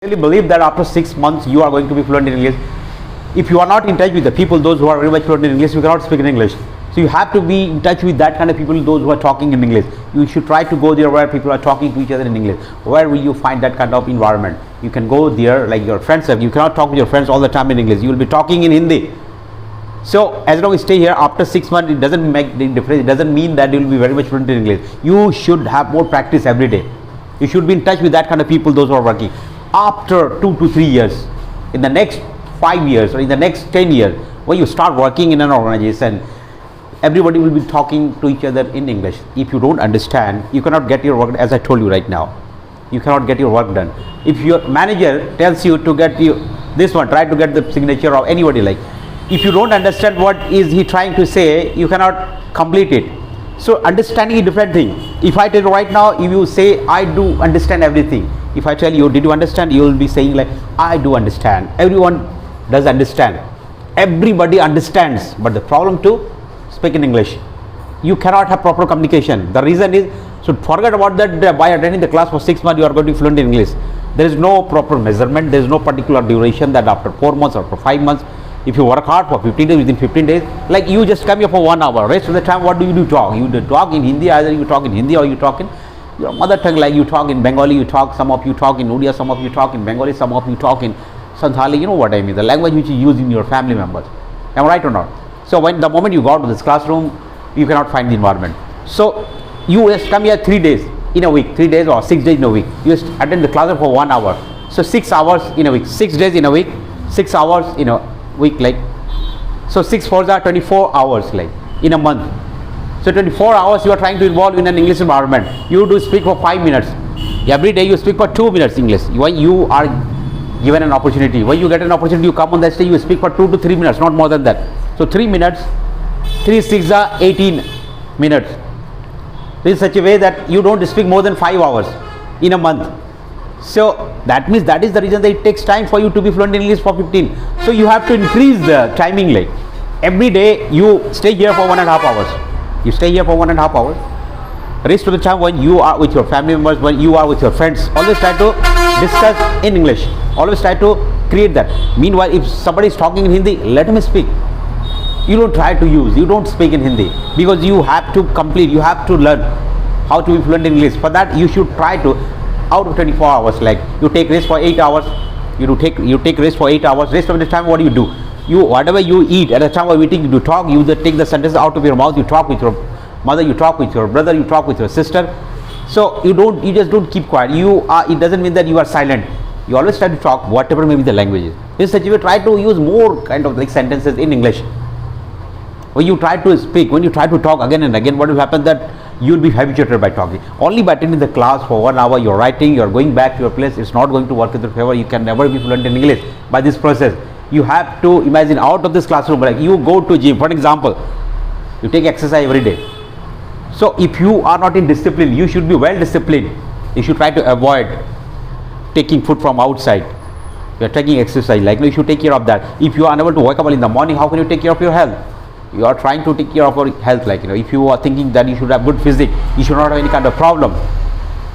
Really believe that after 6 months you are going to be fluent in English. If you are not in touch with the people, those who are very much fluent in English, you cannot speak in English. So you have to be in touch with that kind of people, those who are talking in English. You should try to go there where people are talking to each other in English. Where will you find that kind of environment? You can go there like your friends have. You cannot talk with your friends all the time in English. You will be talking in Hindi. So as long as you stay here after 6 months, it doesn't make the difference. It doesn't mean that you will be very much fluent in English. You should have more practice every day. You should be in touch with that kind of people, those who are working. After 2 to 3 years, in the next 5 years or in the next 10 years, when you start working in an organization, everybody will be talking to each other in English. If you don't understand, you cannot get your work, as I told you right now. You cannot get your work done. If your manager tells you to get you this one, try to get the signature of anybody, like if you don't understand what is he trying to say, you cannot complete it. So understanding is a different thing. If I tell you right now, if you say I do understand everything, if I tell you did you understand, you will be saying like I do understand. Everyone does understand. Everybody understands, but the problem to speak in English. You cannot have proper communication. The reason is, so forget about that. By attending the class for 6 months you are going to be fluent in English. There is no proper measurement. There is no particular duration that after 4 months or for 5 months. If you work hard for 15 days, within 15 days, like you just come here for 1 hour, rest of the time what do? Talk. You do talk in Hindi, either you talk in Hindi or you talk in your mother tongue, like you talk in Bengali, you talk, some of you talk in Odia, some of you talk in Bengali, some of you talk in Santhali, you know what I mean, the language which you use in your family members. Am I right or not? So when the moment you go out to this classroom, you cannot find the environment. So you just come here 3 days in a week, 3 days or 6 days in a week. You just attend the class for 1 hour. So 6 hours in a week, 6 days in a week, 6 hours in a week, like so 6 4s are 24 hours like in a month. So 24 hours you are trying to involve in an English environment. You do speak for 5 minutes. Every day you speak for 2 minutes English. When you are given an opportunity, when you get an opportunity, you come on that stage, you speak for 2 to 3 minutes, not more than that. So 3 minutes, 3 6 are 18 minutes. In such a way that you don't speak more than 5 hours in a month. So that means that is the reason that it takes time for you to be fluent in English for 15. So you have to increase the timing, like every day you stay here for 1.5 hours. You stay here for 1.5 hours. Rest of the time when you are with your family members, when you are with your friends, always try to discuss in English. Always try to create that. Meanwhile, if somebody is talking in Hindi, let him speak. You don't try to use, you don't speak in Hindi, because you have to complete, you have to learn how to be fluent in English. For that you should try to, out of 24 hours, like you take rest for 8 hours, you take rest for 8 hours. Rest of the time what do? You whatever you eat, at the time of eating you talk, you just take the sentence out of your mouth, you talk with your mother, you talk with your brother, you talk with your sister. So you just don't keep quiet. It doesn't mean that you are silent. You always try to talk, whatever may be the languages. In such a way, try to use more kind of like sentences in English. When you try to speak, when you try to talk again and again, what will happen that you will be habituated by talking. Only by attending the class for 1 hour, you're writing, you're going back to your place, it's not going to work in your favor. You can never be fluent in English by this process. You have to imagine out of this classroom, like you go to gym, for example, you take exercise every day. So if you are not in discipline, you should be well disciplined. You should try to avoid taking food from outside. You are taking exercise, like you should take care of that. If you are unable to wake up in the morning, how can you take care of your health? You are trying to take care of your health, like if you are thinking that you should have good physique, you should not have any kind of problem.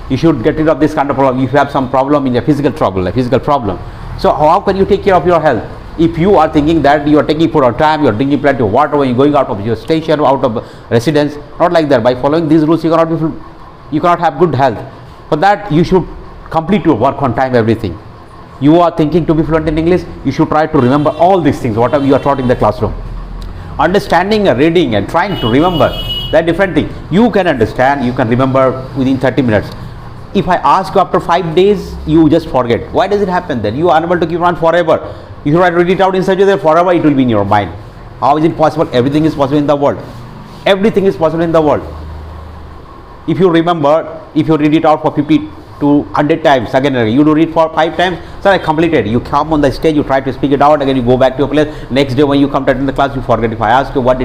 You should get rid of this kind of problem. If you have some problem in your physical trouble, a physical problem, so how can you take care of your health? If you are thinking that you are taking food on time, you are drinking plenty of water when you are going out of your station, out of residence, not like that. By following these rules, you cannot have good health. For that, you should complete your work on time, everything. You are thinking to be fluent in English, you should try to remember all these things, whatever you are taught in the classroom. Understanding and reading and trying to remember, that different thing. You can understand, you can remember within 30 minutes. If I ask you after 5 days, you just forget. Why does it happen then? You are unable to keep on forever. You should read it out in such a way that forever it will be in your mind. How is it possible? Everything is possible in the world. Everything is possible in the world. If you remember, if you read it out for 50 to 100 times, again you do read for 5 times, so I completed. You come on the stage, you try to speak it out, again you go back to your place. Next day when you come to attend the class, you forget. If I ask you what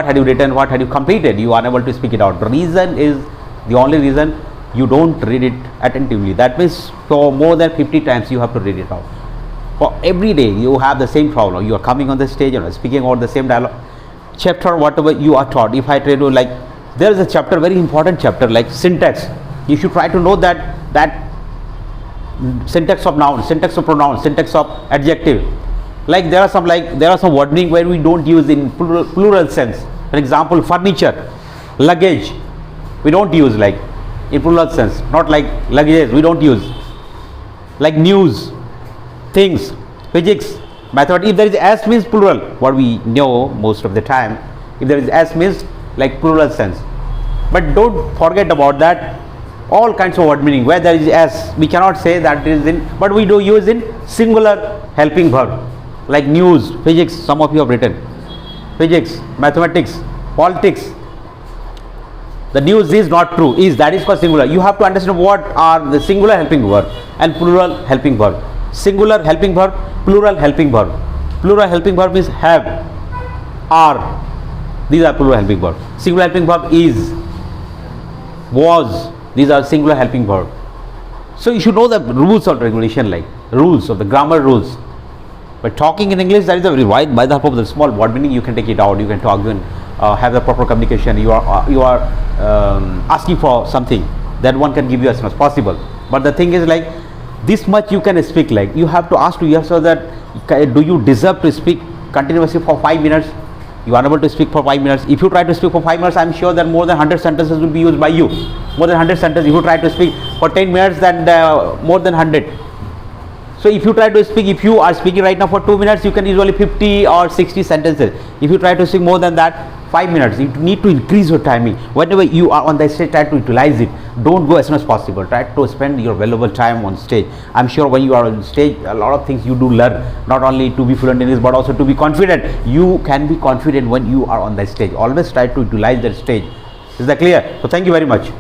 had you written, what had you completed, you are unable to speak it out. The reason is, the only reason, you don't read it attentively. That means for more than 50 times you have to read it out. For every day you have the same problem. You are coming on the stage and speaking about the same dialogue, chapter, whatever you are taught. If I tell you, like there is a chapter, very important chapter, like syntax. You should try to know that syntax of noun, syntax of pronoun, syntax of adjective. Like there are some wording where we don't use in plural sense. For example, furniture, luggage, we don't use like in plural sense. Not like luggage, we don't use. Like news, things, physics, mathematics. If there is s means plural, what we know most of the time. If there is s means like plural sense. But don't forget about that. All kinds of word meaning where there is s, we cannot say that it is in, but we do use in singular helping verb. Like news, physics, some of you have written. Physics, mathematics, politics. The news is not true, is, that is for singular. You have to understand what are the singular helping verb and plural helping verb. Singular helping verb, plural helping verb. Plural helping verb is have, are. These are plural helping verb. Singular helping verb is, was. These are singular helping verb. So you should know the rules of regulation, like rules of the grammar rules. But talking in English, that is a very wide, by the help of the small word meaning, you can take it out, you can talk, you can have the proper communication. You are asking for something that one can give you as soon as possible. But the thing is, like, this much you can speak. Like, you have to ask to yourself that do you deserve to speak continuously for 5 minutes? You are unable to speak for 5 minutes. If you try to speak for 5 minutes, I am sure that more than 100 sentences will be used by you. More than 100 sentences. If you try to speak for 10 minutes, then more than 100. So if you try to speak, if you are speaking right now for 2 minutes, you can usually 50 or 60 sentences. If you try to speak more than that, 5 minutes, you need to increase your timing. Whenever you are on the stage, try to utilize it. Don't go as soon as possible. Try to spend your valuable time on stage. I'm sure when you are on stage, a lot of things you do learn, not only to be fluent in English, but also to be confident. You can be confident when you are on the stage. Always try to utilize that stage. Is that clear? So thank you very much.